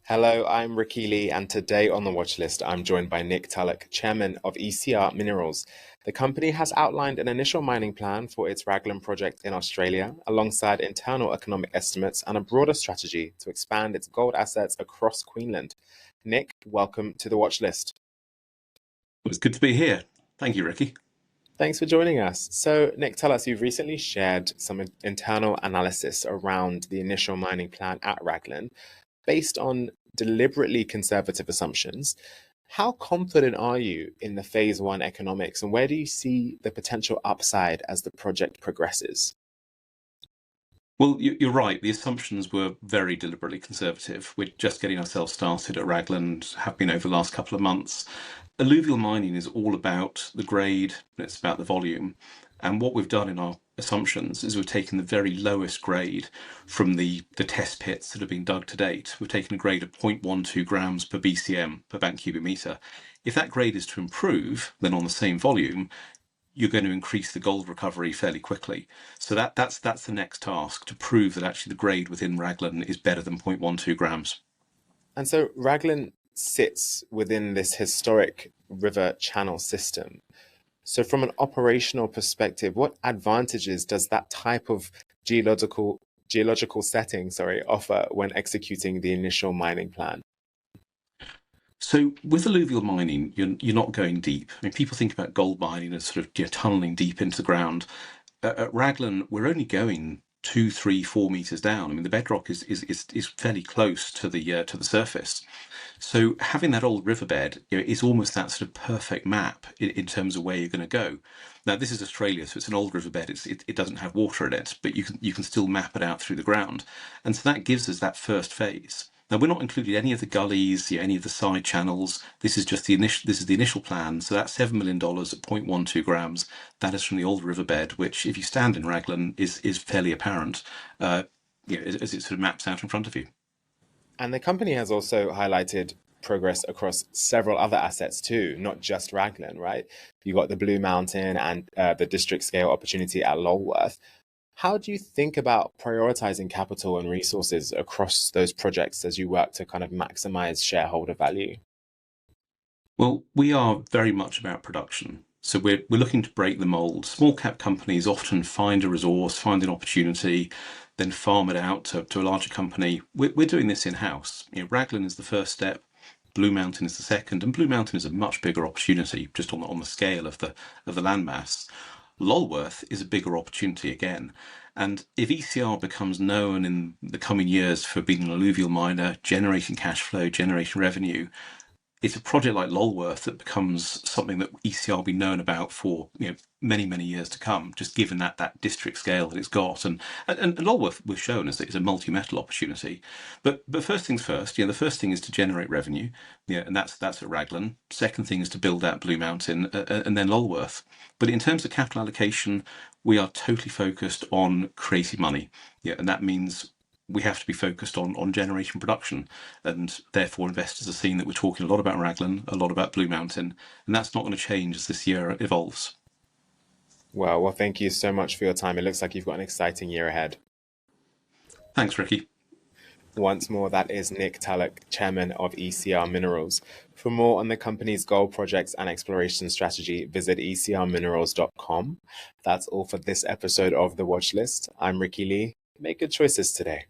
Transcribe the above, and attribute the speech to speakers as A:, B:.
A: Hello, I'm Ricky Lee, and today on the watch list, I'm joined by Nick Tulloch, chairman of ECR Minerals. The company has outlined an initial mining plan for its Raglan project in Australia, alongside internal economic estimates and a broader strategy to expand its gold assets across Queensland. Nick, welcome to the watch list.
B: It's good to be here. Thank you, Ricky.
A: Thanks for joining us. So, Nick, tell us, you've recently shared some internal analysis around the initial mining plan at Raglan based on deliberately conservative assumptions. How confident are you in the phase one economics, and where do you see the potential upside as the project progresses?
B: Well, you're right. The assumptions were very deliberately conservative. We're just getting ourselves started at Raglan, have been over the last couple of months. Alluvial mining is all about the grade, and it's about the volume. And what we've done in our assumptions is we've taken the very lowest grade from the test pits that have been dug to date. We've taken a grade of 0.12 grams per BCM, per bank cubic meter. If that grade is to improve, then on the same volume, you're going to increase the gold recovery fairly quickly. So that's the next task, to prove that actually the grade within Raglan is better than 0.12 grams.
A: And so Raglan sits within this historic river channel system. So from an operational perspective, what advantages does that type of geological setting, offer when executing the initial mining plan?
B: So with alluvial mining, you're not going deep. I mean, people think about gold mining as sort of tunneling deep into the ground. At Raglan, we're only going 2, 3, 4 meters down. I mean, the bedrock is fairly close to the surface. So having that old riverbed, is almost that sort of perfect map in terms of where you're going to go. Now, this is Australia, so it's an old riverbed. It doesn't have water in it, but you can still map it out through the ground, and so that gives us that first phase. Now, we're not including any of the gullies, any of the side channels. This is just the initial. This is the initial plan. So that's $7 million at 0.12 grams. That is from the old riverbed, which, if you stand in Raglan, is fairly apparent. As it sort of maps out in front of you.
A: And the company has also highlighted progress across several other assets too, not just Raglan, right? You got the Blue Mountain and the district scale opportunity at Lolworth. How do you think about prioritizing capital and resources across those projects as you work to kind of maximize shareholder value?
B: Well, we are very much about production. So we're looking to break the mold. Small cap companies often find a resource, find an opportunity, then farm it out to a larger company. We're doing this in-house. Raglan is the first step, Blue Mountain is the second, and Blue Mountain is a much bigger opportunity just on the scale of the landmass. Lolworth is a bigger opportunity again. And if ECR becomes known in the coming years for being an alluvial miner, generating cash flow, generating revenue, it's a project like Lolworth that becomes something that ECR will be known about for many, many years to come, just given that district scale that it's got. And Lolworth was shown as it's a multi-metal opportunity. But first things first, the first thing is to generate revenue, and that's at Raglan. Second thing is to build out Blue Mountain, and then Lolworth. But in terms of capital allocation, we are totally focused on creating money, and that means we have to be focused on generating production, and therefore investors are seeing that we're talking a lot about Raglan, a lot about Blue Mountain, and that's not going to change as this year evolves.
A: Well, thank you so much for your time. It looks like you've got an exciting year ahead.
B: Thanks, Ricky.
A: Once more, that is Nick Tulloch, chairman of ECR Minerals. For more on the company's gold projects and exploration strategy, visit ecrminerals.com. That's all for this episode of The Watchlist. I'm Ricky Lee. Make good choices today.